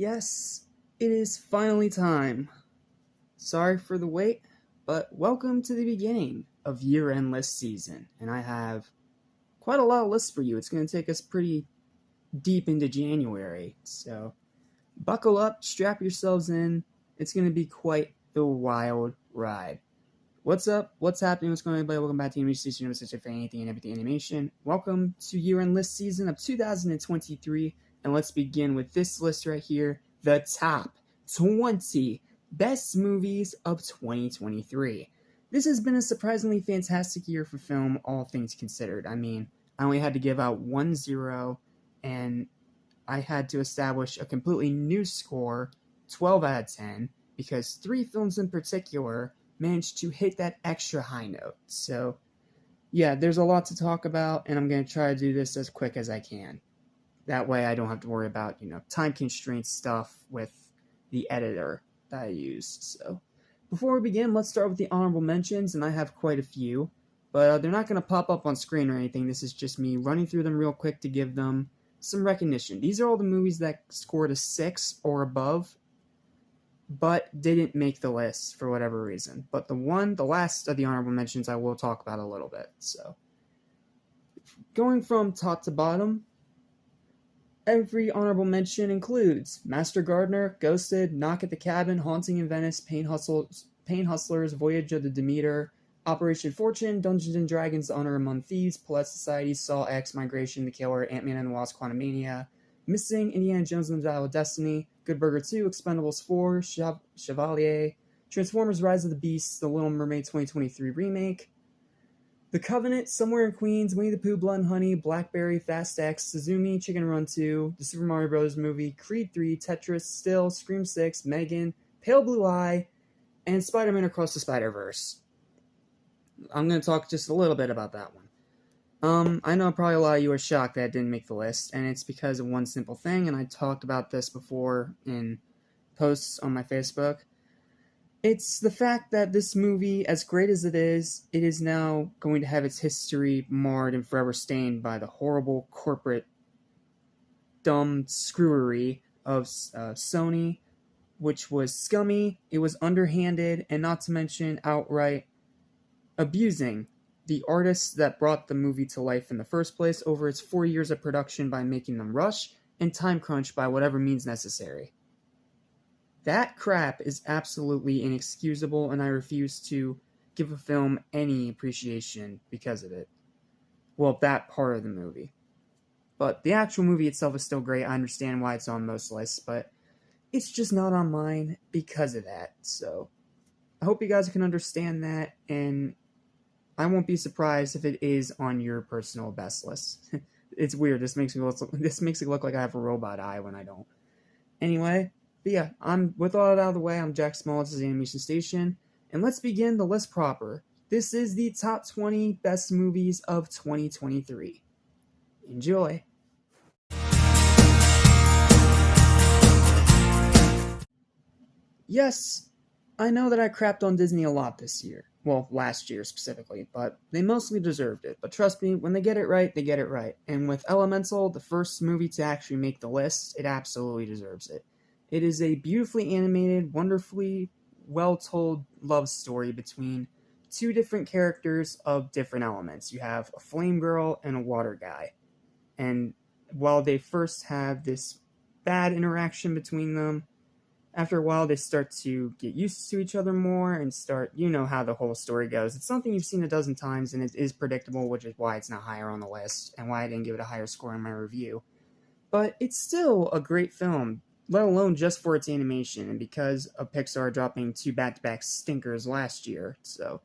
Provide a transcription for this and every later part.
Yes, it is finally time. Sorry for the wait, but welcome to the beginning of year-end list season, and I have quite a lot of lists for you. It's going to take us pretty deep into January, so buckle up, strap yourselves in. It's going to be quite the wild ride. What's up? What's happening? What's going on, everybody? Welcome back to Animation Station, such a fan anything and everything animation. Welcome to year-end list season of 2023, and let's begin with this list right here, the top 20 best movies of 2023. This has been a surprisingly fantastic year for film, all things considered. I mean, I only had to give out 1-0, and I had to establish a completely new score, 12 out of 10, because 3 films in particular managed to hit that extra high note. So, yeah, there's a lot to talk about, and I'm going to try to do this as quick as I can. That way I don't have to worry about, time constraint stuff with the editor that I use. So, before we begin, let's start with the honorable mentions, and I have quite a few, but they're not going to pop up on screen or anything. This is just me running through them real quick to give them some recognition. These are all the movies that scored a 6 or above, but didn't make the list for whatever reason. But the last of the honorable mentions I will talk about a little bit. So, going from top to bottom, every honorable mention includes Master Gardener, Ghosted, Knock at the Cabin, Haunting in Venice, Pain Hustlers, Voyage of the Demeter, Operation Fortune, Dungeons and Dragons, Honor Among Thieves, Polite Society, Saw X, Migration, The Killer, Ant-Man and the Wasp, Quantumania, Missing, Indiana Jones and the Dial of Destiny, Good Burger 2, Expendables 4, Chevalier, Transformers Rise of the Beasts, The Little Mermaid 2023 Remake, The Covenant, Somewhere in Queens, Winnie the Pooh, Blood and Honey, Blackberry, Fast X, Suzumi, Chicken Run 2, The Super Mario Bros. Movie, Creed 3, Tetris, Still, Scream 6, Megan, Pale Blue Eye, and Spider-Man Across the Spider-Verse. I'm going to talk just a little bit about that one. I know probably a lot of you are shocked that it didn't make the list, and it's because of one simple thing, and I talked about this before in posts on my Facebook. It's the fact that this movie, as great as it is now going to have its history marred and forever stained by the horrible corporate dumb screwery of Sony, which was scummy, it was underhanded, and not to mention outright abusing the artists that brought the movie to life in the first place over its 4 years of production by making them rush and time crunch by whatever means necessary. That crap is absolutely inexcusable, and I refuse to give a film any appreciation because of it. Well, that part of the movie. But the actual movie itself is still great. I understand why it's on most lists, but it's just not on mine because of that. So, I hope you guys can understand that, and I won't be surprised if it is on your personal best list. It's weird. This makes it look like I have a robot eye when I don't. Anyway, but yeah, with all that out of the way, I'm Jack Smollett, this is Animation Station, and let's begin the list proper. This is the top 20 best movies of 2023. Enjoy. Yes, I know that I crapped on Disney a lot this year. Well, last year specifically, but they mostly deserved it. But trust me, when they get it right, they get it right. And with Elemental, the first movie to actually make the list, it absolutely deserves it. It is a beautifully animated, wonderfully well-told love story between 2 different characters of different elements. You have a flame girl and a water guy. And while they first have this bad interaction between them, after a while, they start to get used to each other more and you know how the whole story goes. It's something you've seen a dozen times, and it is predictable, which is why it's not higher on the list, and why I didn't give it a higher score in my review. But it's still a great film, let alone just for its animation, and because of Pixar dropping 2 back-to-back stinkers last year. So,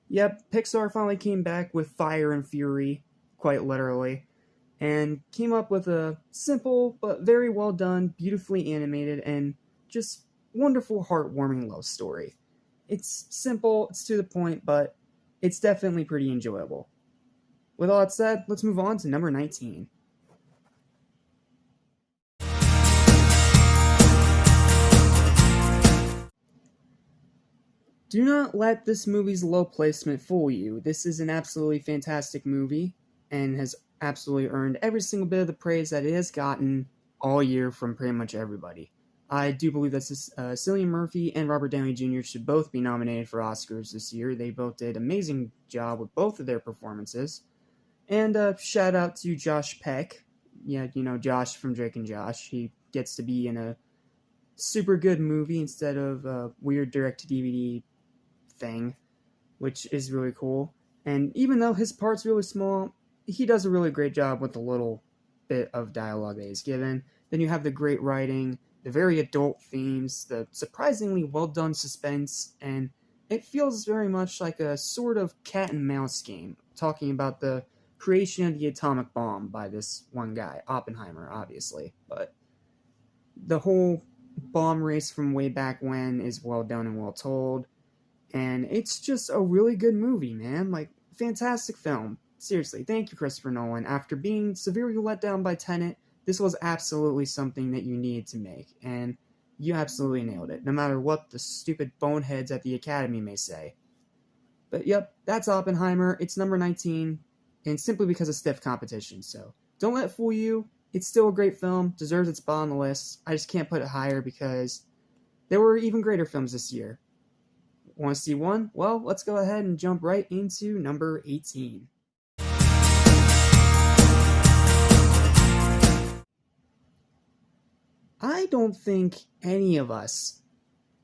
yep, Pixar finally came back with fire and fury, quite literally, and came up with a simple, but very well done, beautifully animated, and just wonderful, heartwarming love story. It's simple, it's to the point, but it's definitely pretty enjoyable. With all that said, let's move on to number 19. Do not let this movie's low placement fool you. This is an absolutely fantastic movie, and has absolutely earned every single bit of the praise that it has gotten all year from pretty much everybody. I do believe that Cillian Murphy and Robert Downey Jr. should both be nominated for Oscars this year. They both did an amazing job with both of their performances. And shout out to Josh Peck. Yeah, you know, Josh from Drake and Josh. He gets to be in a super good movie instead of a weird direct-to-DVD thing, which is really cool. And even though his part's really small, he does a really great job with the little bit of dialogue that he's given. Then you have the great writing, the very adult themes, the surprisingly well done suspense, and it feels very much like a sort of cat and mouse game, talking about the creation of the atomic bomb by this one guy, Oppenheimer, obviously. But the whole bomb race from way back when is well done and well told. And it's just a really good movie, man. Like, fantastic film. Seriously, thank you, Christopher Nolan. After being severely let down by Tenet, this was absolutely something that you needed to make. And you absolutely nailed it, no matter what the stupid boneheads at the Academy may say. But yep, that's Oppenheimer. It's number 19, and simply because of stiff competition. So don't let it fool you. It's still a great film, deserves its spot on the list. I just can't put it higher because there were even greater films this year. Want to see one? Well, let's go ahead and jump right into number 18. I don't think any of us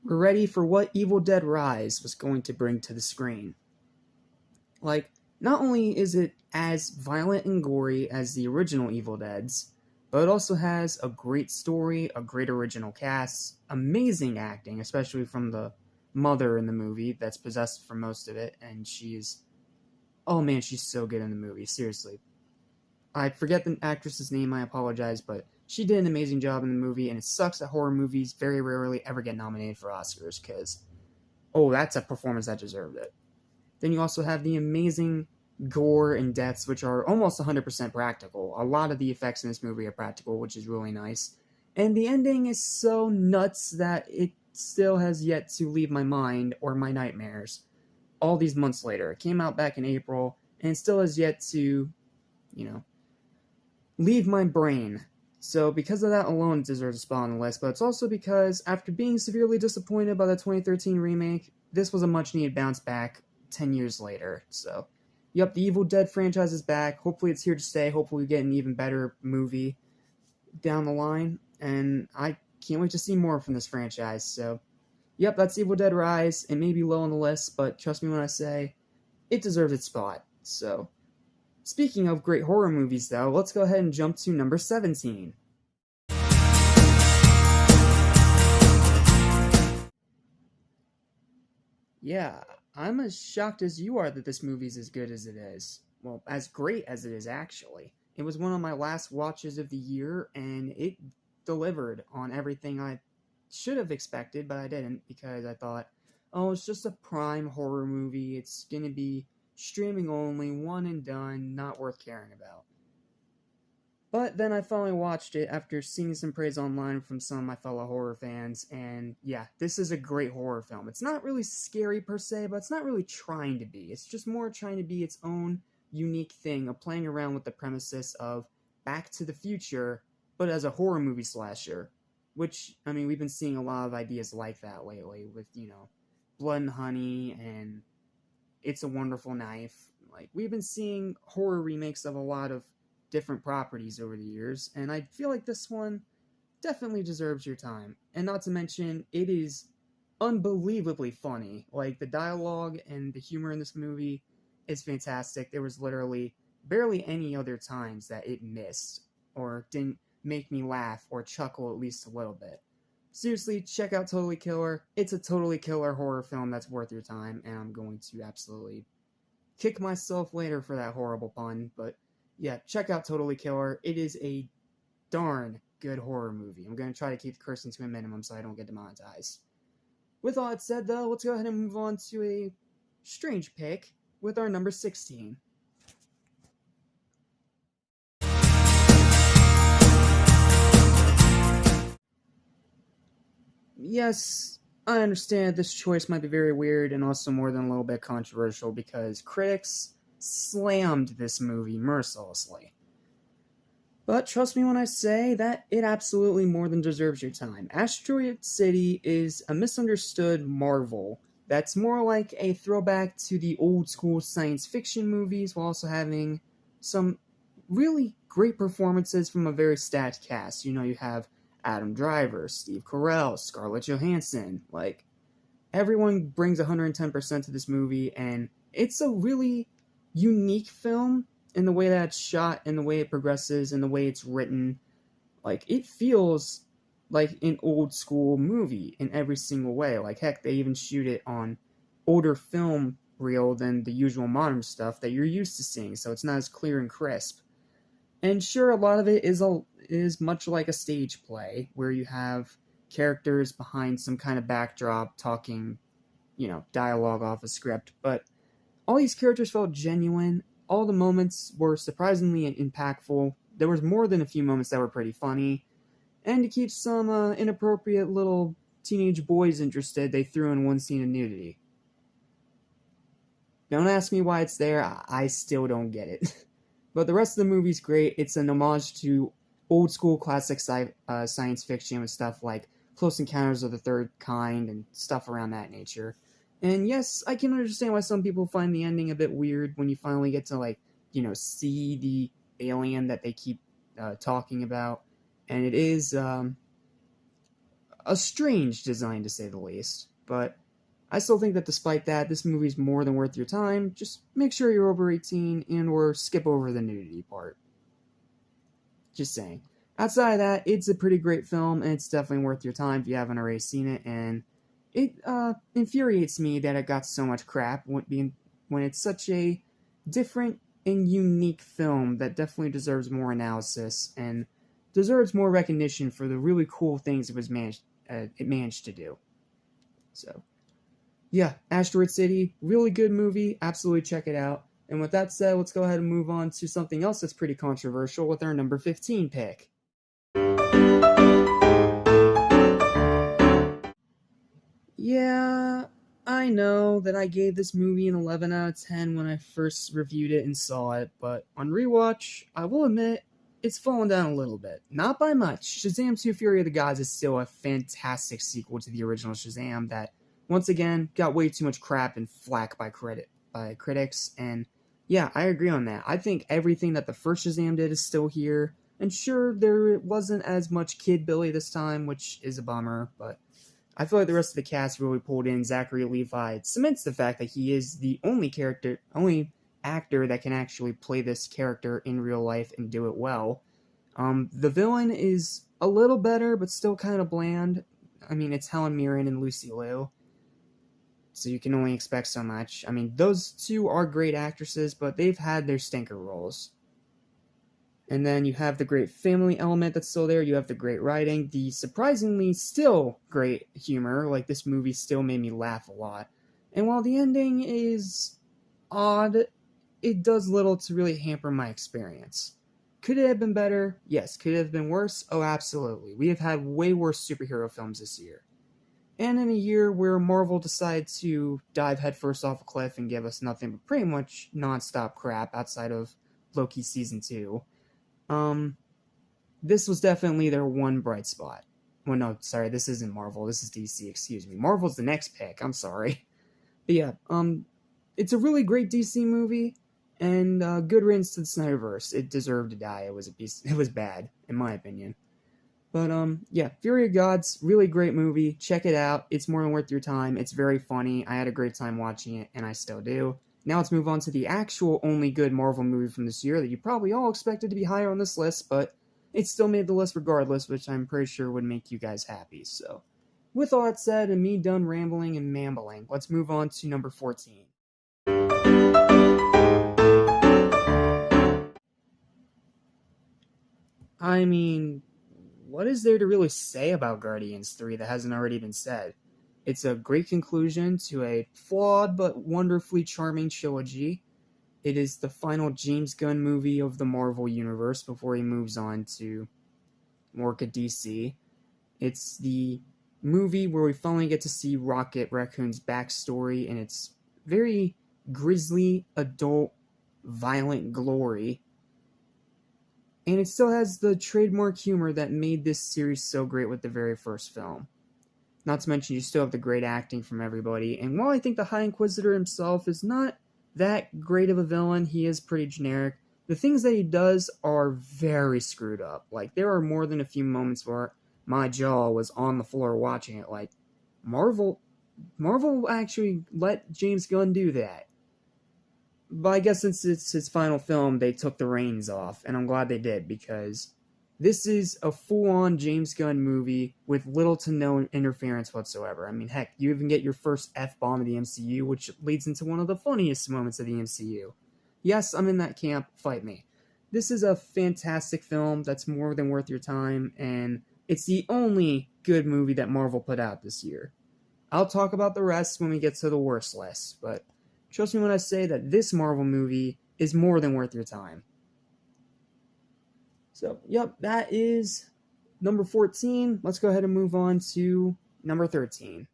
were ready for what Evil Dead Rise was going to bring to the screen. Like, not only is it as violent and gory as the original Evil Dead's, but it also has a great story, a great original cast, amazing acting, especially from the mother in the movie that's possessed for most of it, and oh man, she's so good in the movie, seriously. I forget the actress's name, I apologize, but she did an amazing job in the movie, and it sucks that horror movies very rarely ever get nominated for Oscars, because, oh, that's a performance that deserved it. Then you also have the amazing gore and deaths, which are almost 100% practical. A lot of the effects in this movie are practical, which is really nice. And the ending is so nuts that it still has yet to leave my mind or my nightmares. All these months later. It came out back in April, and it still has yet to, leave my brain. So because of that alone, it deserves a spot on the list, but it's also because after being severely disappointed by the 2013 remake, this was a much-needed bounce back 10 years later. So, yep, the Evil Dead franchise is back. Hopefully it's here to stay. Hopefully we get an even better movie down the line, and I can't wait to see more from this franchise. So, yep, that's Evil Dead Rise. It may be low on the list, but trust me when I say it deserves its spot. So, speaking of great horror movies, though, let's go ahead and jump to number 17. Yeah, I'm as shocked as you are that this movie's as good as it is. Well, as great as it is, actually. It was one of my last watches of the year, and it delivered on everything I should have expected, but I didn't, because I thought, oh, it's just a prime horror movie. It's gonna be streaming only, one and done, not worth caring about. But then I finally watched it after seeing some praise online from some of my fellow horror fans, and yeah, this is a great horror film. It's not really scary per se, but it's not really trying to be. It's just more trying to be its own unique thing of playing around with the premises of Back to the Future, but as a horror movie slasher. Which, I mean, we've been seeing a lot of ideas like that lately with, Blood and Honey and It's a Wonderful Knife. Like, we've been seeing horror remakes of a lot of different properties over the years, and I feel like this one definitely deserves your time. And not to mention, it is unbelievably funny. Like, the dialogue and the humor in this movie is fantastic. There was literally barely any other times that it missed, or didn't make me laugh or chuckle at least a little bit. Seriously, check out Totally Killer. It's a totally killer horror film that's worth your time, and I'm going to absolutely kick myself later for that horrible pun, but yeah, check out Totally Killer. It is a darn good horror movie. I'm going to try to keep the cursing to a minimum so I don't get demonetized. With all that said, though, let's go ahead and move on to a strange pick with our number 16. Yes, I understand this choice might be very weird and also more than a little bit controversial because critics slammed this movie mercilessly. But trust me when I say that it absolutely more than deserves your time. Asteroid City is a misunderstood marvel that's more like a throwback to the old school science fiction movies while also having some really great performances from a very stacked cast. You know, you have Adam Driver, Steve Carell, Scarlett Johansson. Like, everyone brings 110% to this movie, and it's a really unique film in the way that it's shot, in the way it progresses, in the way it's written. Like, it feels like an old school movie in every single way. Like, heck, they even shoot it on older film reel than the usual modern stuff that you're used to seeing, so it's not as clear and crisp. And sure, a lot of it is much like a stage play where you have characters behind some kind of backdrop talking, dialogue off a script, but all these characters felt genuine. All the moments were surprisingly impactful. There was more than a few moments that were pretty funny, and to keep some inappropriate little teenage boys interested, they threw in one scene of nudity. Don't ask me why it's there, I still don't get it. But the rest of the movie's great. It's an homage to old school classic science fiction with stuff like Close Encounters of the Third Kind and stuff around that nature. And yes, I can understand why some people find the ending a bit weird when you finally get to, see the alien that they keep talking about. And it is a strange design, to say the least. But I still think that despite that, this movie's more than worth your time. Just make sure you're over 18 and or skip over the nudity part. Just saying. Outside of that, it's a pretty great film, and it's definitely worth your time if you haven't already seen it, and it infuriates me that it got so much crap when it's such a different and unique film that definitely deserves more analysis and deserves more recognition for the really cool things it managed to do. So, yeah, Asteroid City, really good movie. Absolutely check it out. And with that said, let's go ahead and move on to something else that's pretty controversial with our number 15 pick. Yeah, I know that I gave this movie an 11 out of 10 when I first reviewed it and saw it, but on rewatch, I will admit, it's fallen down a little bit. Not by much. Shazam 2 Fury of the Gods is still a fantastic sequel to the original Shazam that, once again, got way too much crap and flack by critics, and yeah, I agree on that. I think everything that the first Shazam did is still here, and sure, there wasn't as much Kid Billy this time, which is a bummer, but I feel like the rest of the cast really pulled in. Zachary Levi. It cements the fact that he is the only actor that can actually play this character in real life and do it well. The villain is a little better, but still kind of bland. I mean, it's Helen Mirren and Lucy Liu, so you can only expect so much. I mean, those two are great actresses, but they've had their stinker roles. And then you have the great family element that's still there. You have the great writing, the surprisingly still great humor. Like, this movie still made me laugh a lot. And while the ending is odd, it does little to really hamper my experience. Could it have been better? Yes. Could it have been worse? Oh, absolutely. We have had way worse superhero films this year. And in a year where Marvel decided to dive headfirst off a cliff and give us nothing but pretty much non-stop crap outside of Loki Season 2, this was definitely their one bright spot. Well, no, sorry, this isn't Marvel, this is DC, excuse me. Marvel's the next pick, I'm sorry. But yeah, it's a really great DC movie, and good riddance to the Snyderverse. It deserved to die. It was bad, in my opinion. But, yeah, Fury of Gods, really great movie. Check it out. It's more than worth your time. It's very funny. I had a great time watching it, and I still do. Now let's move on to the actual only good Marvel movie from this year that you probably all expected to be higher on this list, but it still made the list regardless, which I'm pretty sure would make you guys happy. So, with all that said, and me done rambling and mambling, let's move on to number 14. I mean, what is there to really say about Guardians 3 that hasn't already been said? It's a great conclusion to a flawed but wonderfully charming trilogy. It is the final James Gunn movie of the Marvel Universe before he moves on to work at DC. It's the movie where we finally get to see Rocket Raccoon's backstory and its very grisly, adult, violent glory. And it still has the trademark humor that made this series so great with the very first film. Not to mention, you still have the great acting from everybody. And while I think the High Inquisitor himself is not that great of a villain, he is pretty generic. The things that he does are very screwed up. Like, there are more than a few moments where my jaw was on the floor watching it. Like, Marvel actually let James Gunn do that. But I guess since it's his final film, they took the reins off, and I'm glad they did, because this is a full-on James Gunn movie with little to no interference whatsoever. I mean, heck, you even get your first F-bomb of the MCU, which leads into one of the funniest moments of the MCU. Yes, I'm in that camp, fight me. This is a fantastic film that's more than worth your time, and it's the only good movie that Marvel put out this year. I'll talk about the rest when we get to the worst list, but trust me when I say that this Marvel movie is more than worth your time. So, yep, that is number 14. Let's go ahead and move on to number 13.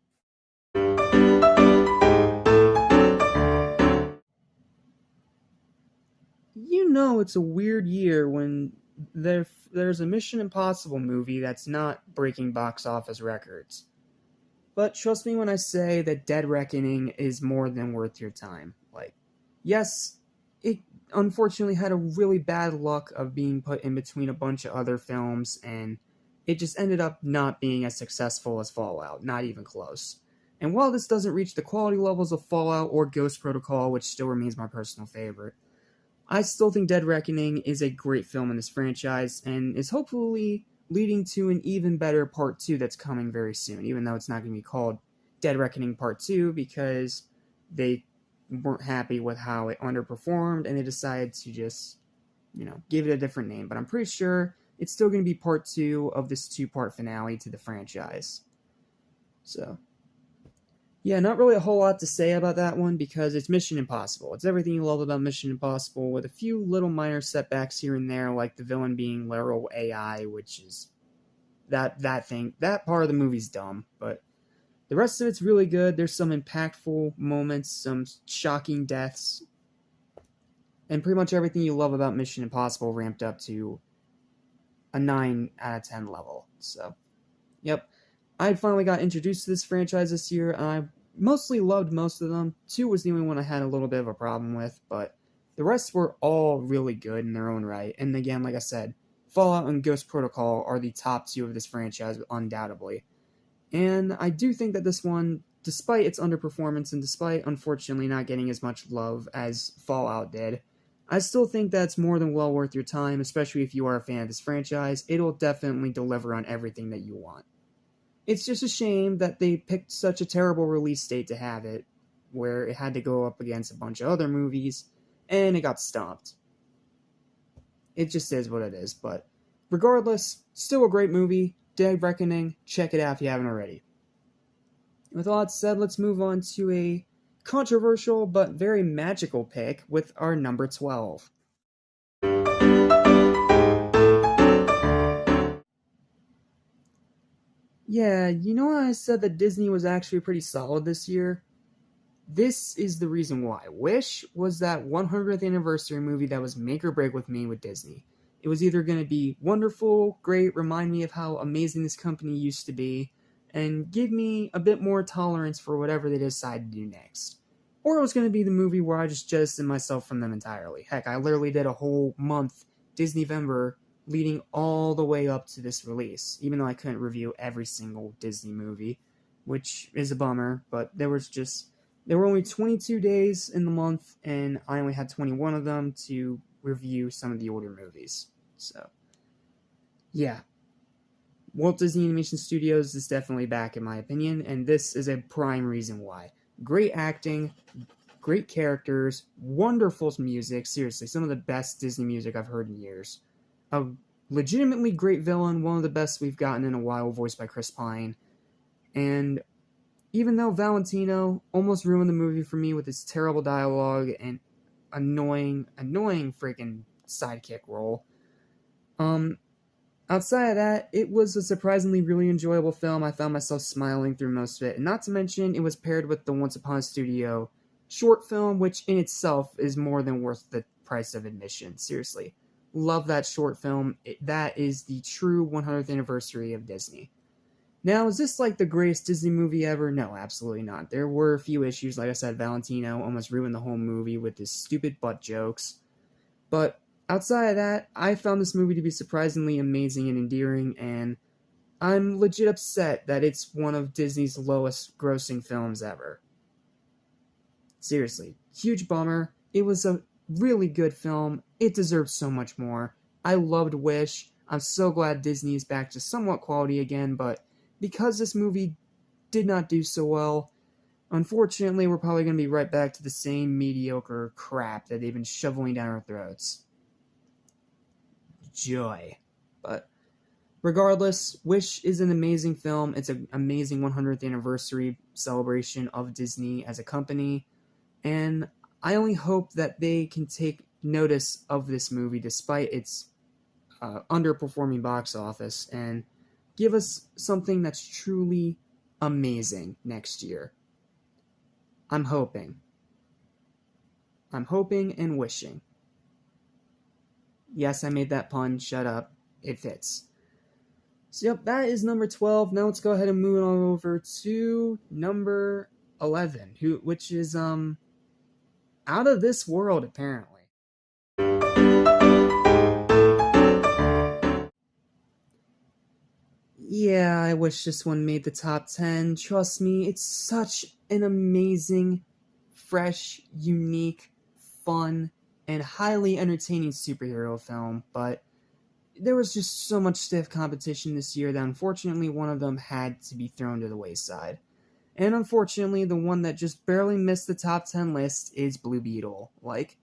You know it's a weird year when there's a Mission Impossible movie that's not breaking box office records. But trust me when I say that Dead Reckoning is more than worth your time. Like, yes, it unfortunately had a really bad luck of being put in between a bunch of other films, and it just ended up not being as successful as Fallout, not even close. And while this doesn't reach the quality levels of Fallout or Ghost Protocol, which still remains my personal favorite, I still think Dead Reckoning is a great film in this franchise, and is hopefully leading to an even better Part 2 that's coming very soon, even though it's not going to be called Dead Reckoning Part 2 because they weren't happy with how it underperformed and they decided to just, give it a different name. But I'm pretty sure it's still going to be Part 2 of this 2-part finale to the franchise. So, yeah, not really a whole lot to say about that one because it's Mission Impossible. It's everything you love about Mission Impossible with a few little minor setbacks here and there, like the villain being literal AI, which is that part of the movie's dumb, but the rest of it's really good. There's some impactful moments, some shocking deaths, and pretty much everything you love about Mission Impossible ramped up to a 9 out of 10 level. So, yep. I finally got introduced to this franchise this year, and I mostly loved most of them. 2 was the only one I had a little bit of a problem with, but the rest were all really good in their own right. And again, like I said, Fallout and Ghost Protocol are the top 2 of this franchise, undoubtedly. And I do think that this one, despite its underperformance and despite unfortunately not getting as much love as Fallout did, I still think that's more than well worth your time, especially if you are a fan of this franchise. It'll definitely deliver on everything that you want. It's just a shame that they picked such a terrible release date to have it, where it had to go up against a bunch of other movies, and it got stomped. It just is what it is, but regardless, still a great movie. Dead Reckoning, check it out if you haven't already. With all that said, let's move on to a controversial but very magical pick with our number 12. Yeah, you know how I said that Disney was actually pretty solid this year? This is the reason why. Wish was that 100th anniversary movie that was make or break with me with Disney. It was either going to be wonderful, great, remind me of how amazing this company used to be, and give me a bit more tolerance for whatever they decide to do next. Or it was going to be the movie where I just jettisoned myself from them entirely. Heck, I literally did a whole month, Disneyvember, leading all the way up to this release, even though I couldn't review every single Disney movie, which is a bummer, but there were only 22 days in the month, and I only had 21 of them to review some of the older movies. So, yeah. Walt Disney Animation Studios is definitely back, in my opinion, and this is a prime reason why. Great acting, great characters, wonderful music, seriously, some of the best Disney music I've heard in years. A legitimately great villain, one of the best we've gotten in a while, voiced by Chris Pine. And even though Valentino almost ruined the movie for me with his terrible dialogue and annoying freaking sidekick role, outside of that, it was a surprisingly really enjoyable film. I found myself smiling through most of it. And not to mention, it was paired with the Once Upon a Studio short film, which in itself is more than worth the price of admission. Seriously. love that short film. That is the true 100th anniversary of Disney. Now, is this like the greatest Disney movie ever? No, absolutely not. There were a few issues. Like I said, Valentino almost ruined the whole movie with his stupid butt jokes. But outside of that, I found this movie to be surprisingly amazing and endearing, and I'm legit upset that it's one of Disney's lowest grossing films ever. Seriously, huge bummer. It was a really good film. It deserves so much more. I loved Wish. I'm so glad Disney is back to somewhat quality again, but because this movie did not do so well, unfortunately, we're probably going to be right back to the same mediocre crap that they've been shoveling down our throats. Joy. But regardless, Wish is an amazing film. It's an amazing 100th anniversary celebration of Disney as a company. And I only hope that they can take notice of this movie despite its underperforming box office and give us something that's truly amazing next year. I'm hoping. I'm hoping and wishing. Yes, I made that pun. Shut up. It fits. So, yep, that is number 12. Now let's go ahead and move on over to number 11, which is out of this world, apparently. Yeah, I wish this one made the top 10. Trust me, it's such an amazing, fresh, unique, fun, and highly entertaining superhero film, but there was just so much stiff competition this year that unfortunately one of them had to be thrown to the wayside. And unfortunately, the one that just barely missed the top 10 list is Blue Beetle. Like,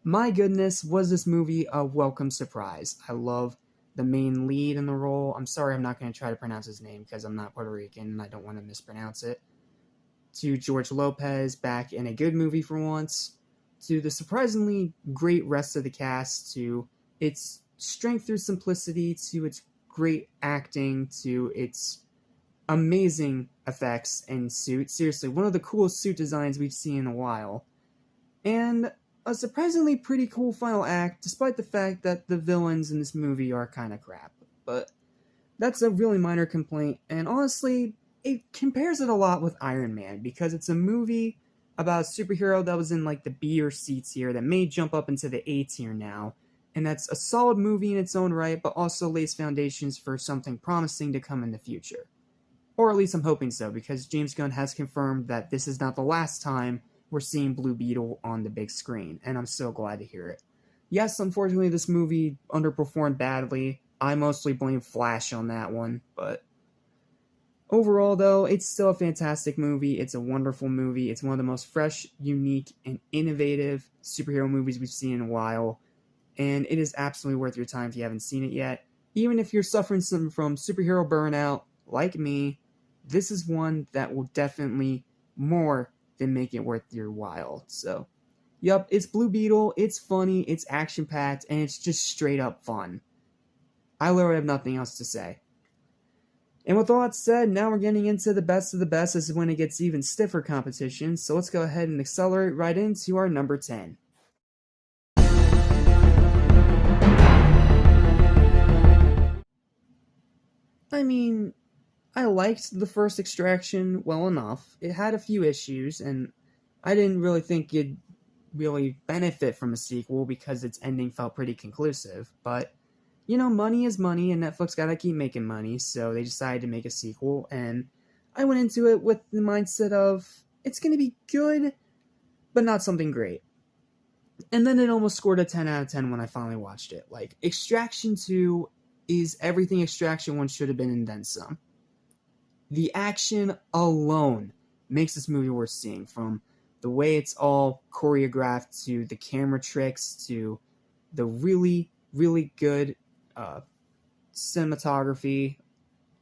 my goodness, was this movie a welcome surprise. I love the main lead in the role. I'm sorry, I'm not going to try to pronounce his name because I'm not Puerto Rican and I don't want to mispronounce it. To George Lopez, back in a good movie for once. To the surprisingly great rest of the cast. To its strength through simplicity. To its great acting. To its amazing effects and suit. Seriously, one of the coolest suit designs we've seen in a while. And a surprisingly pretty cool final act, despite the fact that the villains in this movie are kind of crap. But that's a really minor complaint, and honestly, it compares it a lot with Iron Man, because it's a movie about a superhero that was in like the B or C tier that may jump up into the A tier now, and that's a solid movie in its own right, but also lays foundations for something promising to come in the future. Or at least I'm hoping so, because James Gunn has confirmed that this is not the last time we're seeing Blue Beetle on the big screen, and I'm so glad to hear it. Yes, unfortunately, this movie underperformed badly. I mostly blame Flash on that one, but overall, though, it's still a fantastic movie. It's a wonderful movie. It's one of the most fresh, unique, and innovative superhero movies we've seen in a while, and it is absolutely worth your time if you haven't seen it yet. Even if you're suffering from superhero burnout, like me, this is one that will definitely more than make it worth your while. So, yep, it's Blue Beetle, it's funny, it's action-packed, and it's just straight up fun. I literally have nothing else to say. And with all that said, now we're getting into the best of the best. This is when it gets even stiffer competition, so let's go ahead and accelerate right into our number 10. I mean, I liked the first Extraction well enough. It had a few issues, and I didn't really think it'd really benefit from a sequel because its ending felt pretty conclusive. But, you know, money is money, and Netflix gotta keep making money, so they decided to make a sequel, and I went into it with the mindset of, it's gonna be good, but not something great. And then it almost scored a 10 out of 10 when I finally watched it. Like, Extraction 2 is everything Extraction 1 should have been and then some. The action alone makes this movie worth seeing, from the way it's all choreographed to the camera tricks to the really, really good cinematography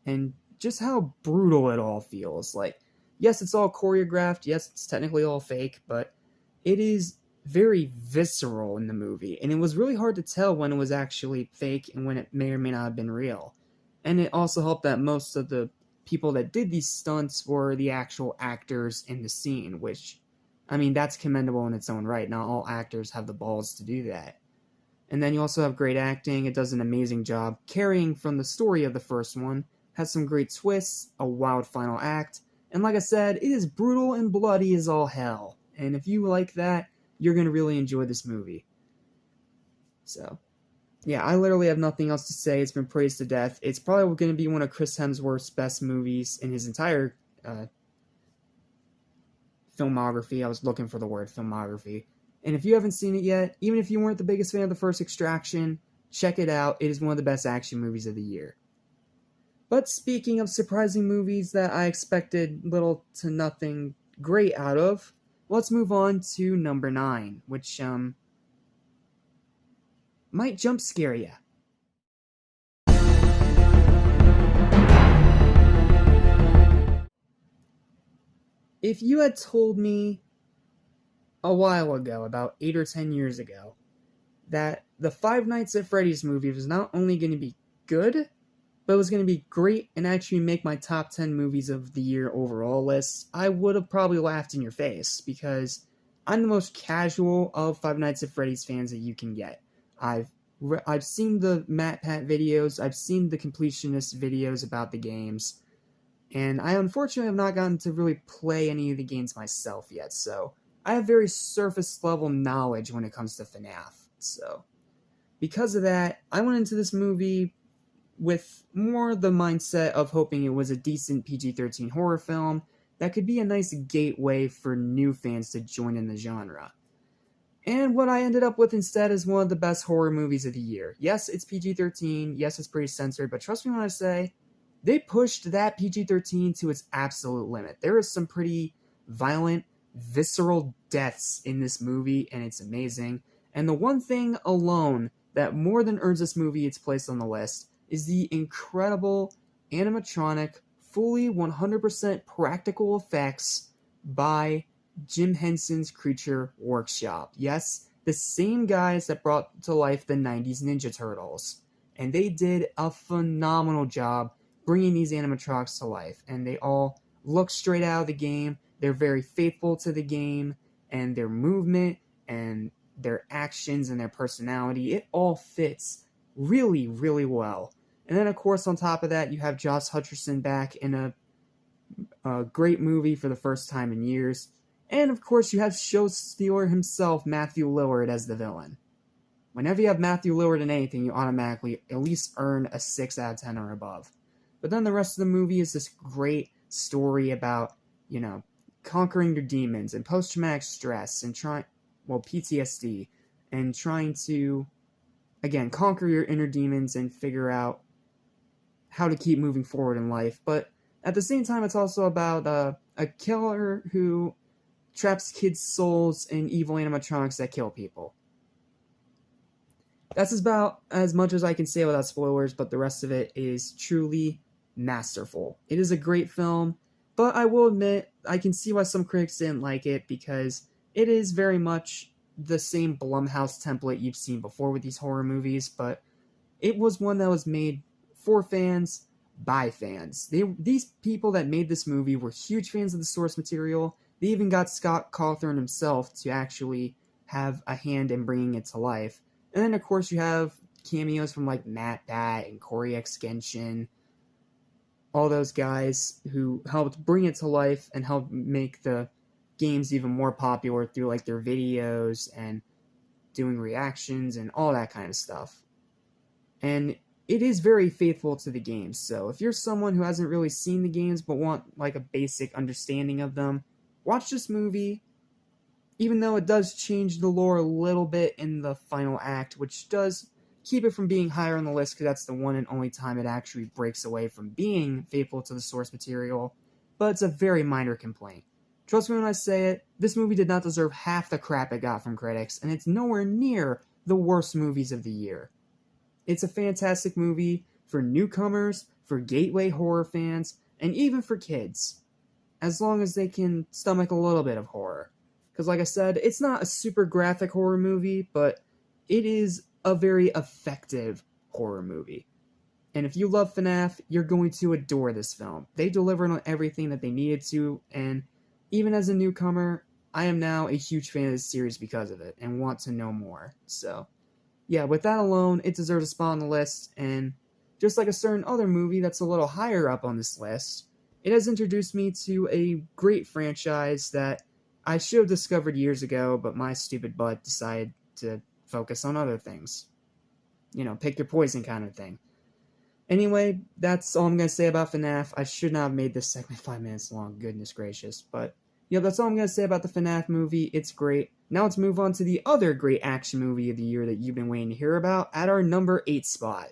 and just how brutal it all feels. Like, yes, it's all choreographed. Yes, it's technically all fake, but it is very visceral in the movie. And it was really hard to tell when it was actually fake and when it may or may not have been real. And it also helped that most of the people that did these stunts were the actual actors in the scene, which, I mean, that's commendable in its own right. Not all actors have the balls to do that. And then you also have great acting. It does an amazing job carrying from the story of the first one, has some great twists, a wild final act, and like I said, it is brutal and bloody as all hell. And if you like that, you're going to really enjoy this movie. So, yeah, I literally have nothing else to say. It's been praised to death. It's probably going to be one of Chris Hemsworth's best movies in his entire filmography. I was looking for the word filmography. And if you haven't seen it yet, even if you weren't the biggest fan of the first Extraction, check it out. It is one of the best action movies of the year. But speaking of surprising movies that I expected little to nothing great out of, let's move on to number 9, which might jump scare you. If you had told me a while ago, about 8 or 10 years ago, that the Five Nights at Freddy's movie was not only going to be good, but it was going to be great and actually make my top 10 movies of the year overall list, I would have probably laughed in your face, because I'm the most casual of Five Nights at Freddy's fans that you can get. I've seen the MatPat videos, I've seen the completionist videos about the games, and I unfortunately have not gotten to really play any of the games myself yet, so I have very surface level knowledge when it comes to FNAF. So, because of that, I went into this movie with more the mindset of hoping it was a decent PG-13 horror film that could be a nice gateway for new fans to join in the genre. And what I ended up with instead is one of the best horror movies of the year. Yes, it's PG-13, yes, it's pretty censored, but trust me when I say, they pushed that PG-13 to its absolute limit. There is some pretty violent, visceral deaths in this movie, and it's amazing. And the one thing alone that more than earns this movie its place on the list is the incredible animatronic, fully 100% practical effects by Jim Henson's Creature Workshop. Yes, the same guys that brought to life the 90s Ninja Turtles. And they did a phenomenal job bringing these animatronics to life. And they all look straight out of the game. They're very faithful to the game, and their movement and their actions and their personality, it all fits really, really well. And then, of course, on top of that, you have Josh Hutcherson back in a great movie for the first time in years. And, of course, you have show stealer himself, Matthew Lillard, as the villain. Whenever you have Matthew Lillard in anything, you automatically at least earn a 6 out of 10 or above. But then the rest of the movie is this great story about, conquering your demons and post-traumatic stress and PTSD, and trying to, again, conquer your inner demons and figure out how to keep moving forward in life. But at the same time, it's also about a killer who traps kids' souls in evil animatronics that kill people. That's about as much as I can say without spoilers, but the rest of it is truly masterful. It is a great film, but I will admit, I can see why some critics didn't like it, because it is very much the same Blumhouse template you've seen before with these horror movies, but it was one that was made for fans, by fans. These people that made this movie were huge fans of the source material. They even got Scott Cawthon himself to actually have a hand in bringing it to life. And then, of course, you have cameos from like MatPat and Corey X. Genshin, all those guys who helped bring it to life and helped make the games even more popular through like their videos and doing reactions and all that kind of stuff. And it is very faithful to the games, so if you're someone who hasn't really seen the games but want like a basic understanding of them, watch this movie, even though it does change the lore a little bit in the final act, which does keep it from being higher on the list, because that's the one and only time it actually breaks away from being faithful to the source material, but it's a very minor complaint. Trust me when I say it, this movie did not deserve half the crap it got from critics, and it's nowhere near the worst movies of the year. It's a fantastic movie for newcomers, for gateway horror fans, and even for kids, as long as they can stomach a little bit of horror. Because like I said, it's not a super graphic horror movie, but it is a very effective horror movie. And if you love FNAF, you're going to adore this film. They delivered on everything that they needed to, and even as a newcomer, I am now a huge fan of this series because of it, and want to know more. So, yeah, with that alone, it deserves a spot on the list, and just like a certain other movie that's a little higher up on this list, it has introduced me to a great franchise that I should have discovered years ago, but my stupid butt decided to focus on other things. Pick your poison kind of thing. Anyway, that's all I'm going to say about FNAF. I should not have made this segment 5 minutes long, goodness gracious. But, yeah, that's all I'm going to say about the FNAF movie. It's great. Now let's move on to the other great action movie of the year that you've been waiting to hear about at our number 8 spot.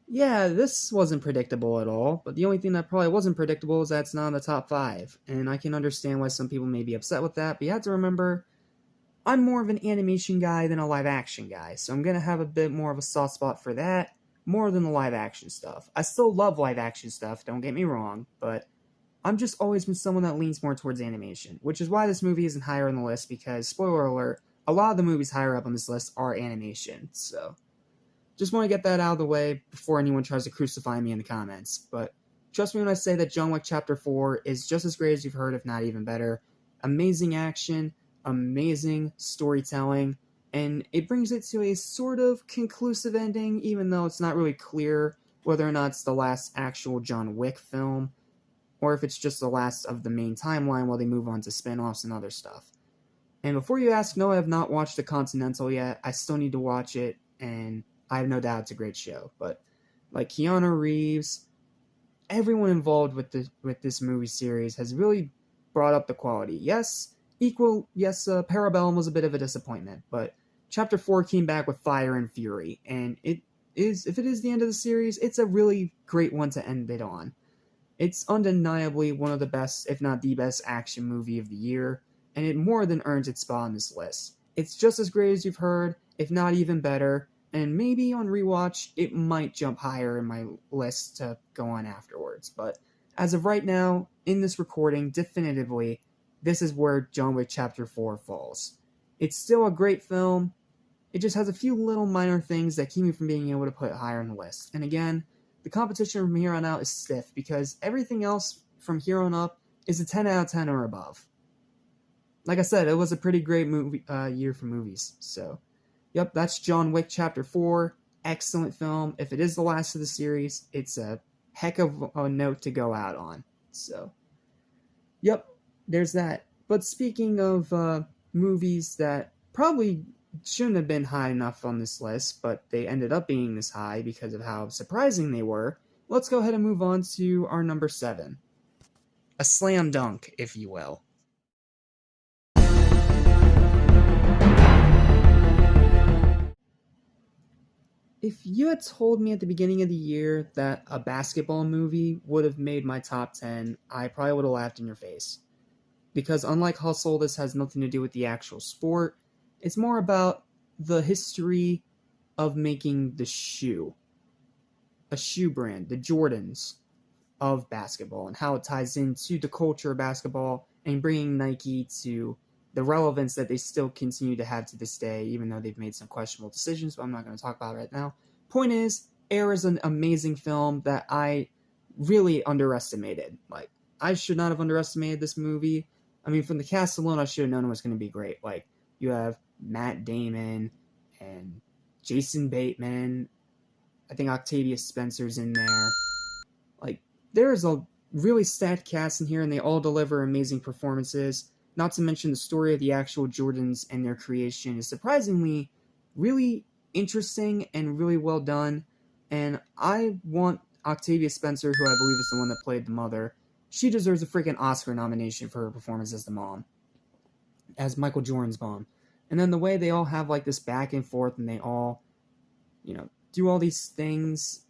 Yeah, this wasn't predictable at all, but the only thing that probably wasn't predictable is that it's not in the top 5. And I can understand why some people may be upset with that, but you have to remember, I'm more of an animation guy than a live action guy, so I'm going to have a bit more of a soft spot for that, more than the live action stuff. I still love live action stuff, don't get me wrong, but I'm just always been someone that leans more towards animation, which is why this movie isn't higher on the list, because, spoiler alert, a lot of the movies higher up on this list are animation, so just want to get that out of the way before anyone tries to crucify me in the comments. But trust me when I say that John Wick Chapter 4 is just as great as you've heard, if not even better. Amazing action, amazing storytelling, and it brings it to a sort of conclusive ending, even though it's not really clear whether or not it's the last actual John Wick film, or if it's just the last of the main timeline while they move on to spin-offs and other stuff. And before you ask, no, I have not watched The Continental yet. I still need to watch it, and I have no doubt it's a great show. But like Keanu Reeves, everyone involved with this movie series has really brought up the quality. Yes, Parabellum was a bit of a disappointment, but Chapter 4 came back with fire and fury, and if it is the end of the series, it's a really great one to end it on. It's undeniably one of the best, if not the best, action movie of the year, and it more than earns its spot on this list. It's just as great as you've heard, if not even better, and maybe on rewatch, it might jump higher in my list to go on afterwards. But as of right now, in this recording, definitively, this is where John Wick Chapter 4 falls. It's still a great film. It just has a few little minor things that keep me from being able to put it higher on the list. And again, the competition from here on out is stiff because everything else from here on up is a 10 out of 10 or above. Like I said, it was a pretty great year for movies, so yep, that's John Wick Chapter 4. Excellent film. If it is the last of the series, it's a heck of a note to go out on. So, yep, there's that. But speaking of movies that probably shouldn't have been high enough on this list, but they ended up being this high because of how surprising they were, let's go ahead and move on to our number 7. A slam dunk, if you will. If you had told me at the beginning of the year that a basketball movie would have made my top 10, I probably would have laughed in your face. Because unlike Hustle, this has nothing to do with the actual sport. It's more about the history of making the shoe. A shoe brand, the Jordans of basketball, and how it ties into the culture of basketball and bringing Nike to the relevance that they still continue to have to this day, even though they've made some questionable decisions, but I'm not going to talk about it right now. Point is, Air is an amazing film that I really underestimated. Like, I should not have underestimated this movie. I mean, from the cast alone, I should have known it was going to be great. Like, you have Matt Damon and Jason Bateman. I think Octavia Spencer's in there. Like, there's a really stacked cast in here, and they all deliver amazing performances. Not to mention the story of the actual Jordans and their creation is surprisingly really interesting and really well done. And I want Octavia Spencer, who I believe is the one that played the mother, she deserves a freaking Oscar nomination for her performance as the mom. As Michael Jordan's mom. And then the way they all have like this back and forth and they all, do all these things.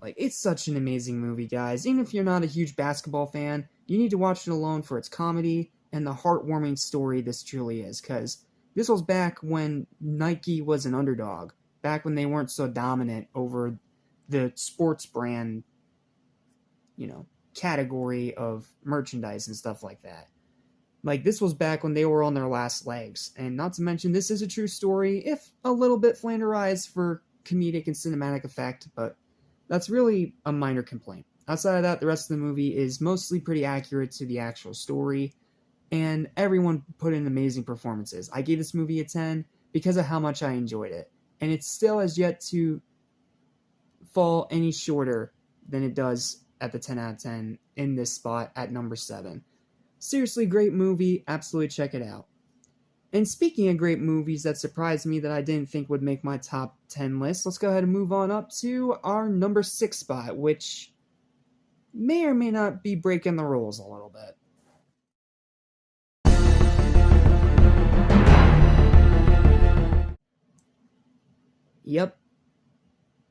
Like, it's such an amazing movie, guys. Even if you're not a huge basketball fan, you need to watch it alone for its comedy and the heartwarming story this truly is, because this was back when Nike was an underdog, back when they weren't so dominant over the sports brand, category of merchandise and stuff like that. Like, this was back when they were on their last legs, and not to mention, this is a true story, if a little bit flanderized for comedic and cinematic effect, but that's really a minor complaint. Outside of that, the rest of the movie is mostly pretty accurate to the actual story, and everyone put in amazing performances. I gave this movie a 10 because of how much I enjoyed it, and it still has yet to fall any shorter than it does at the 10 out of 10 in this spot at number 7. Seriously, great movie. Absolutely check it out. And speaking of great movies that surprised me that I didn't think would make my top 10 list, let's go ahead and move on up to our number 6 spot, which may or may not be breaking the rules a little bit. Yep,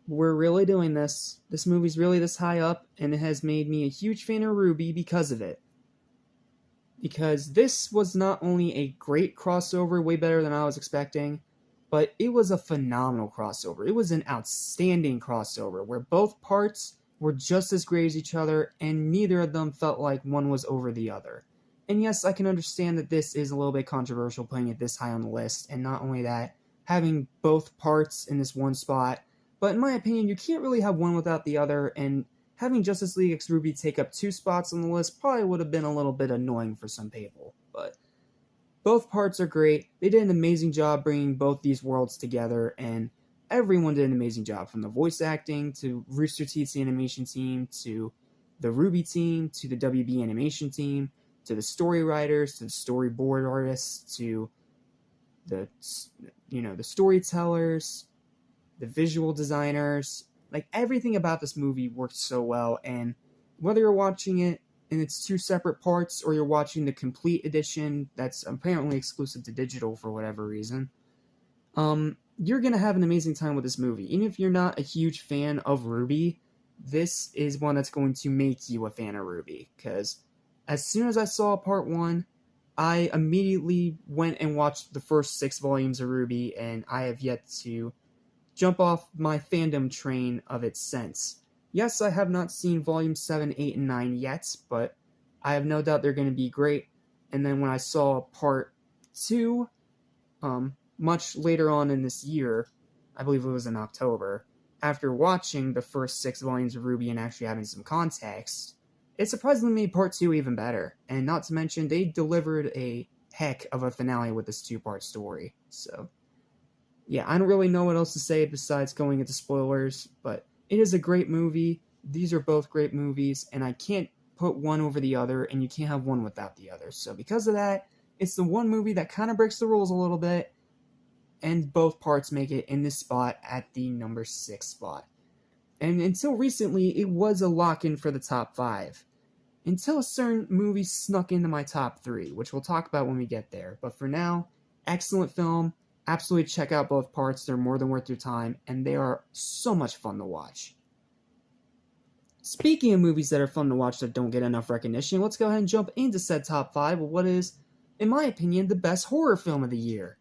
we're really doing this. This movie's really this high up, and it has made me a huge fan of RWBY because of it. Because this was not only a great crossover, way better than I was expecting, but it was a phenomenal crossover. It was an outstanding crossover where both parts were just as great as each other, and neither of them felt like one was over the other. And yes, I can understand that this is a little bit controversial putting it this high on the list, and not only that, having both parts in this one spot, but in my opinion, you can't really have one without the other, and having Justice League X RWBY take up 2 spots on the list probably would have been a little bit annoying for some people, but both parts are great. They did an amazing job bringing both these worlds together, and everyone did an amazing job, from the voice acting to Rooster Teeth's animation team to the RWBY team to the WB animation team to the story writers to the storyboard artists to the storytellers, the visual designers. Like, everything about this movie worked so well, and whether you're watching it in its 2 separate parts or you're watching the complete edition that's apparently exclusive to digital for whatever reason, you're going to have an amazing time with this movie. Even if you're not a huge fan of RWBY, this is one that's going to make you a fan of RWBY, because as soon as I saw part 1, I immediately went and watched the first 6 volumes of RWBY, and I have yet to jump off my fandom train of it since. Yes, I have not seen volumes 7, 8, and 9 yet, but I have no doubt they're going to be great. And then when I saw part 2, much later on in this year, I believe it was in October, after watching the first 6 volumes of RWBY and actually having some context, it surprisingly made part 2 even better. And not to mention, they delivered a heck of a finale with this 2-part story. So yeah, I don't really know what else to say besides going into spoilers, but it is a great movie. These are both great movies, and I can't put one over the other, and you can't have one without the other. So because of that, it's the one movie that kind of breaks the rules a little bit, and both parts make it in this spot at the number 6 spot. And until recently, it was a lock-in for the top 5. Until a certain movie snuck into my top 3, which we'll talk about when we get there. But for now, excellent film. Absolutely check out both parts. They're more than worth your time, and they are so much fun to watch. Speaking of movies that are fun to watch that don't get enough recognition, let's go ahead and jump into said top 5 with what is, in my opinion, the best horror film of the year.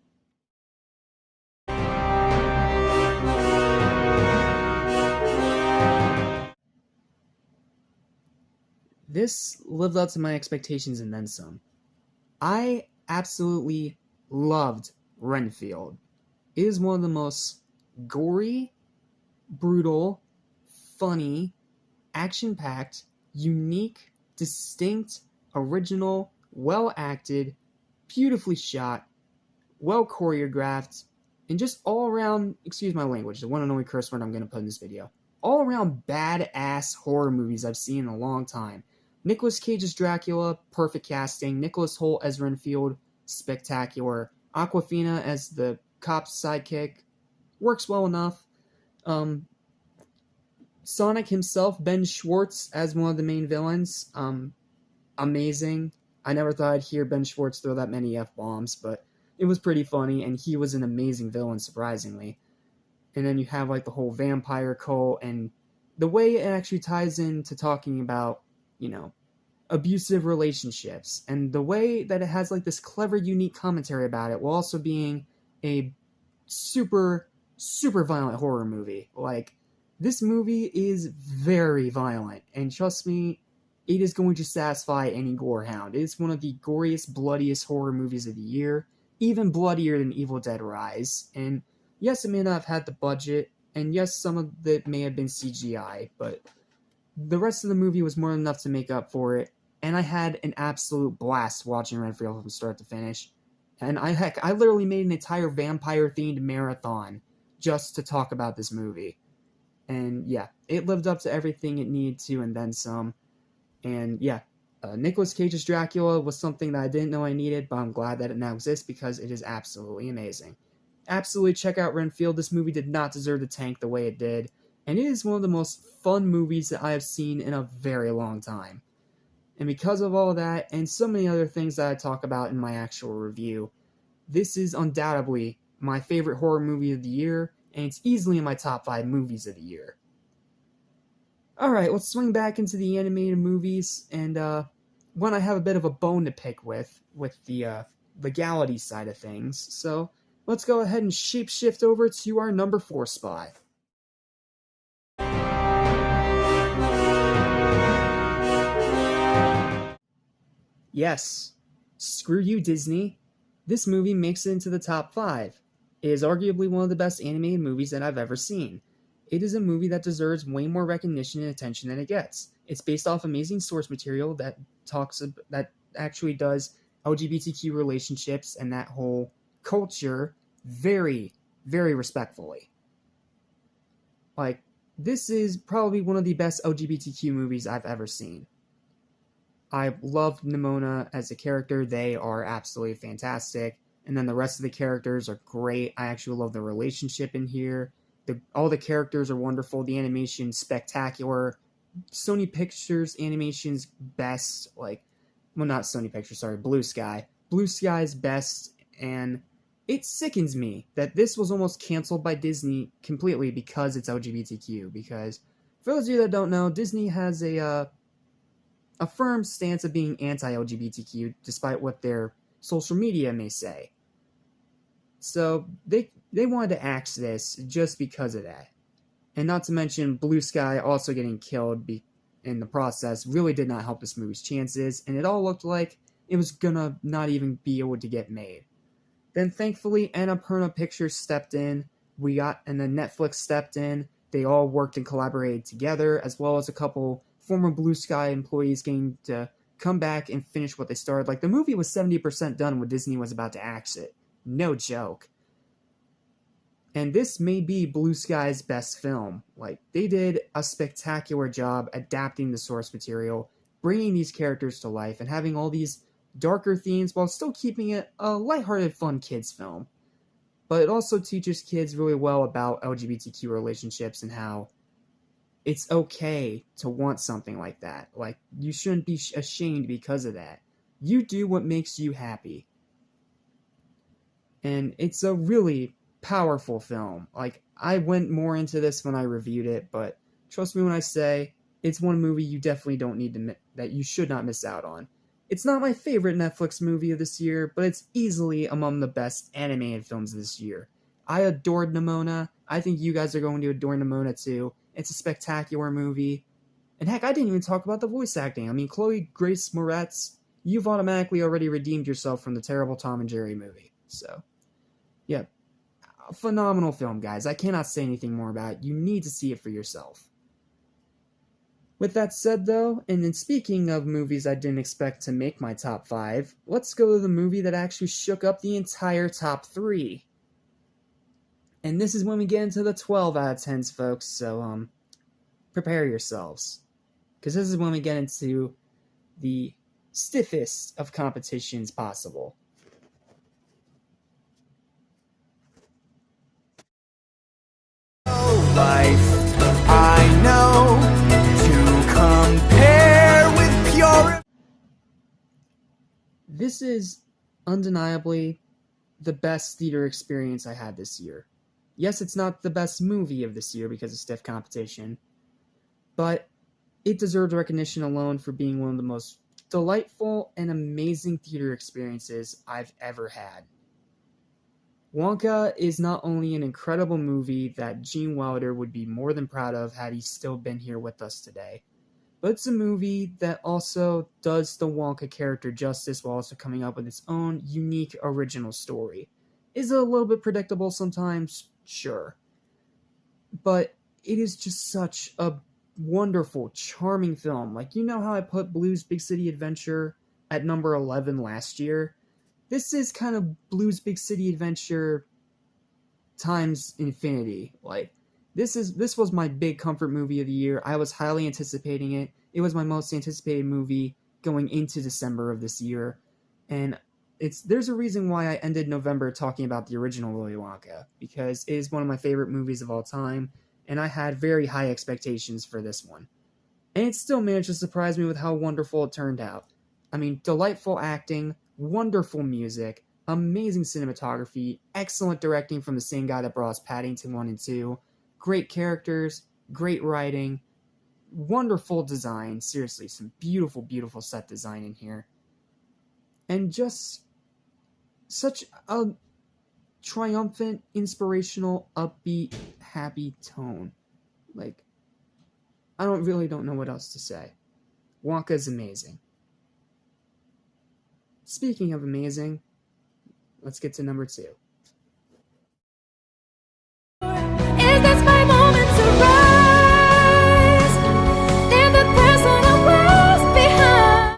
This lived up to my expectations and then some. I absolutely loved Renfield. It is one of the most gory, brutal, funny, action-packed, unique, distinct, original, well-acted, beautifully shot, well-choreographed, and just all-around, excuse my language, the one and only curse word I'm going to put in this video, all-around badass horror movies I've seen in a long time. Nicolas Cage's Dracula, perfect casting. Nicholas Hoult as Renfield, spectacular. Awkwafina as the cop's sidekick, works well enough. Sonic himself, Ben Schwartz, as one of the main villains, amazing. I never thought I'd hear Ben Schwartz throw that many F-bombs, but it was pretty funny, and he was an amazing villain, surprisingly. And then you have, like, the whole vampire cult, and the way it actually ties into talking about, abusive relationships, and the way that it has, like, this clever, unique commentary about it, while also being a super, super violent horror movie. Like, this movie is very violent, and trust me, it is going to satisfy any gore hound. It is one of the goriest, bloodiest horror movies of the year, even bloodier than Evil Dead Rise. And yes, it may not have had the budget, and yes, some of it may have been CGI, but the rest of the movie was more than enough to make up for it, and I had an absolute blast watching Renfield from start to finish. And I literally made an entire vampire-themed marathon just to talk about this movie. And yeah, it lived up to everything it needed to and then some. And yeah, Nicolas Cage's Dracula was something that I didn't know I needed, but I'm glad that it now exists because it is absolutely amazing. Absolutely check out Renfield. This movie did not deserve to tank the way it did, and it is one of the most fun movies that I have seen in a very long time. And because of all of that, and so many other things that I talk about in my actual review, this is undoubtedly my favorite horror movie of the year, and it's easily in my top 5 movies of the year. Alright, let's swing back into the animated movies, and one I have a bit of a bone to pick with the legality side of things, so let's go ahead and shapeshift over to our number 4 spot. Yes, screw you, Disney. This movie makes it into the top 5. It is arguably one of the best animated movies that I've ever seen. It is a movie that deserves way more recognition and attention than it gets. It's based off amazing source material that actually does LGBTQ relationships and that whole culture very, very respectfully. Like, this is probably one of the best LGBTQ movies I've ever seen. I loved Nimona as a character. They are absolutely fantastic. And then the rest of the characters are great. I actually love the relationship in here. All the characters are wonderful. The animation spectacular. Sony Pictures animation's best. Not Sony Pictures, sorry, Blue Sky. Blue Sky's best, and it sickens me that this was almost canceled by Disney completely because it's LGBTQ. Because for those of you that don't know, Disney has a firm stance of being anti-LGBTQ, despite what their social media may say. So they wanted to axe this just because of that. And not to mention, Blue Sky also getting killed in the process really did not help this movie's chances, and it all looked like it was gonna not even be able to get made. Then thankfully, Annapurna Pictures stepped in, and then Netflix stepped in. They all worked and collaborated together, as well as a couple former Blue Sky employees getting to come back and finish what they started. Like, the movie was 70% done when Disney was about to axe it. No joke. And this may be Blue Sky's best film. Like, they did a spectacular job adapting the source material, bringing these characters to life, and having all these darker themes while still keeping it a lighthearted, fun kids film. But it also teaches kids really well about LGBTQ relationships and how it's okay to want something like that. Like, you shouldn't be ashamed because of that. You do what makes you happy. And it's a really powerful film. Like, I went more into this when I reviewed it, but trust me when I say it's one movie you definitely don't need to that you should not miss out on. It's not my favorite Netflix movie of this year, but it's easily among the best animated films this year. I adored Nimona. I think you guys are going to adore Nimona too. It's a spectacular movie. And heck, I didn't even talk about the voice acting. I mean, Chloe Grace Moretz, you've automatically already redeemed yourself from the terrible Tom and Jerry movie. So, yeah, a phenomenal film, guys. I cannot say anything more about it. You need to see it for yourself. With that said, though, and then speaking of movies I didn't expect to make my top 5, let's go to the movie that actually shook up the entire top 3. And this is when we get into the 12 out of 10s, folks, so prepare yourselves. Because this is when we get into the stiffest of competitions possible. Life, I know, to compare with pure. This is undeniably the best theater experience I had this year. Yes, it's not the best movie of this year because of stiff competition, but it deserves recognition alone for being one of the most delightful and amazing theater experiences I've ever had. Wonka is not only an incredible movie that Gene Wilder would be more than proud of had he still been here with us today, but it's a movie that also does the Wonka character justice while also coming up with its own unique original story. Is it a little bit predictable sometimes? Sure. But it is just such a wonderful, charming film. Like, you know how I put Blue's Big City Adventure at number 11 last year? This is kind of Blue's Big City Adventure times infinity. Like, this was my big comfort movie of the year. I was highly anticipating it. It was my most anticipated movie going into December of this year. And there's a reason why I ended November talking about the original Willy Wonka, because it is one of my favorite movies of all time, and I had very high expectations for this one. And it still managed to surprise me with how wonderful it turned out. I mean, delightful acting, wonderful music, amazing cinematography, excellent directing from the same guy that brought us Paddington 1 and 2, great characters, great writing, wonderful design. Seriously, some beautiful, beautiful set design in here. And just such a triumphant, inspirational, upbeat, happy tone. Like, I don't know what else to say. Wonka is amazing. Speaking of amazing, let's get to number 2. Is this my moment to rise? Leave the present I was behind.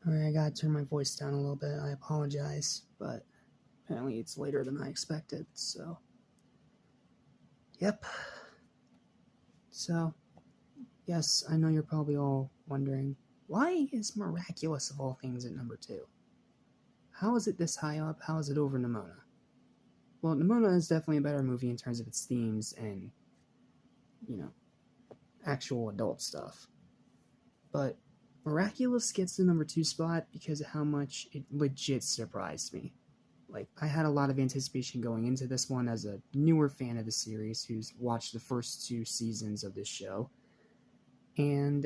Alright, I gotta turn my voice down a little bit. I apologize, but apparently it's later than I expected, so. Yep. So, yes, I know you're probably all wondering, why is Miraculous of all things at number 2? How is it this high up? How is it over Nimona? Well, Nimona is definitely a better movie in terms of its themes and, actual adult stuff. But Miraculous gets the number 2 spot because of how much it legit surprised me. Like, I had a lot of anticipation going into this one as a newer fan of the series who's watched the first 2 seasons of this show. And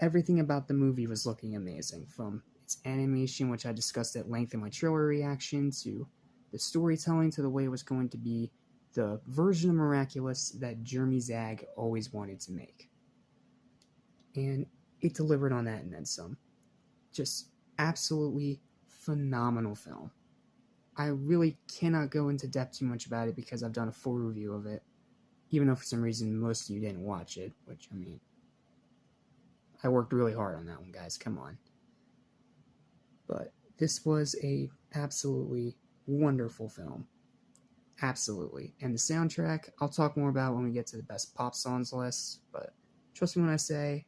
everything about the movie was looking amazing, from its animation, which I discussed at length in my trailer reaction, to the storytelling, to the way it was going to be the version of Miraculous that Jeremy Zag always wanted to make. And it delivered on that and then some. Just absolutely phenomenal film. I really cannot go into depth too much about it because I've done a full review of it, even though for some reason most of you didn't watch it, which, I mean, I worked really hard on that one, guys, come on. But this was a absolutely wonderful film. Absolutely. And the soundtrack, I'll talk more about when we get to the best pop songs list, but trust me when I say,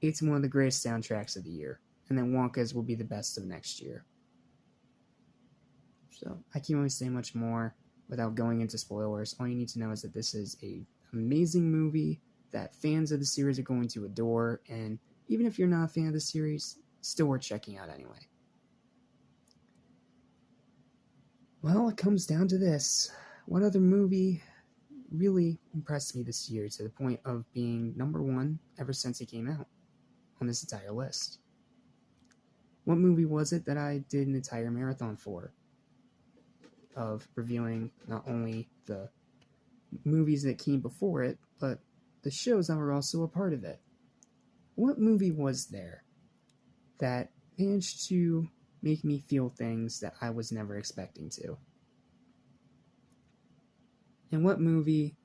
it's one of the greatest soundtracks of the year. And then Wonka's will be the best of next year. So, I can't really say much more without going into spoilers. All you need to know is that this is an amazing movie that fans of the series are going to adore, and even if you're not a fan of the series, still worth checking out anyway. Well, it comes down to this. What other movie really impressed me this year to the point of being number 1 ever since it came out on this entire list? What movie was it that I did an entire marathon for? Of reviewing not only the movies that came before it, but the shows that were also a part of it. What movie was there that managed to make me feel things that I was never expecting to? And what movie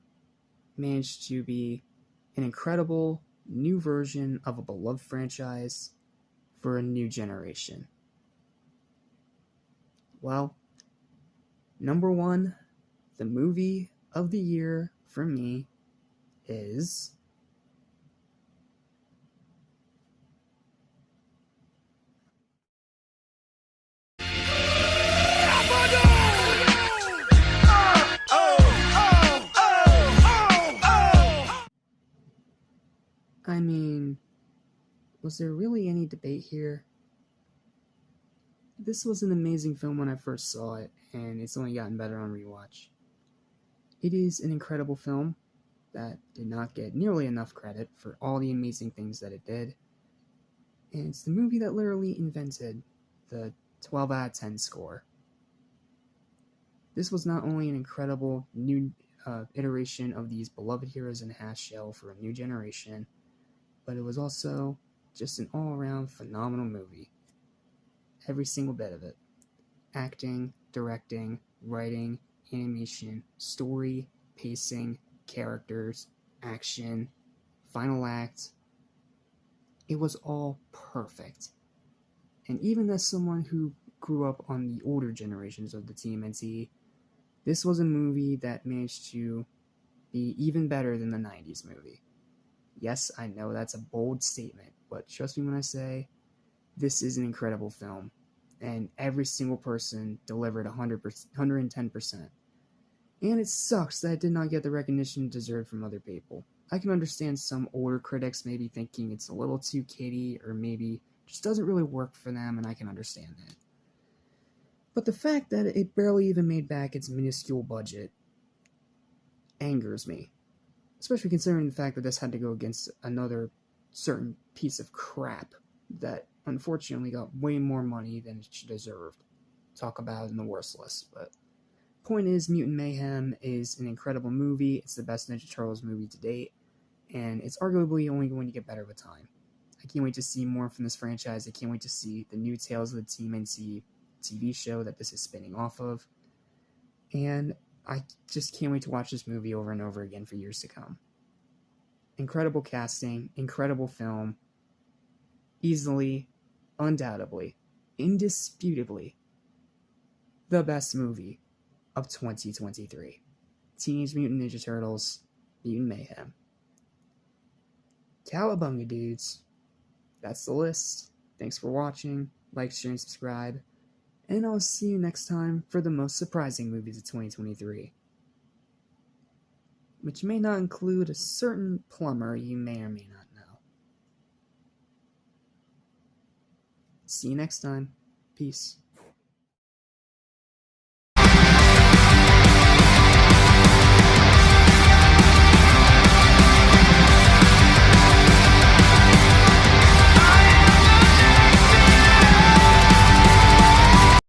managed to be an incredible new version of a beloved franchise for a new generation? Well, number 1, the movie of the year for me is I mean, was there really any debate here? This was an amazing film when I first saw it, and it's only gotten better on rewatch. It is an incredible film that did not get nearly enough credit for all the amazing things that it did. And it's the movie that literally invented the 12 out of 10 score. This was not only an incredible new iteration of these beloved heroes in a half shell for a new generation, but it was also just an all-around phenomenal movie. Every single bit of it. Acting, directing, writing, animation, story, pacing, characters, action, final act. It was all perfect. And even as someone who grew up on the older generations of the TMNT, this was a movie that managed to be even better than the 90s movie. Yes, I know that's a bold statement, but trust me when I say this is an incredible film, and every single person delivered 110%. And it sucks that it did not get the recognition it deserved from other people. I can understand some older critics maybe thinking it's a little too kiddie, or maybe just doesn't really work for them, and I can understand that. But the fact that it barely even made back its minuscule budget angers me. Especially considering the fact that this had to go against another certain piece of crap that unfortunately got way more money than it deserved. Talk about it in the worst list, but point is, Mutant Mayhem is an incredible movie. It's the best Ninja Turtles movie to date, and it's arguably only going to get better with time. I can't wait to see more from this franchise. I can't wait to see the new Tales of the TMNT TV show that this is spinning off of, and I just can't wait to watch this movie over and over again for years to come. Incredible casting, incredible film, easily, undoubtedly, indisputably, the best movie of 2023. Teenage Mutant Ninja Turtles, Mutant Mayhem. Cowabunga, dudes. That's the list. Thanks for watching. Like, share, and subscribe. And I'll see you next time for the most surprising movies of 2023. Which may not include a certain plumber you may or may not know. See you next time. Peace.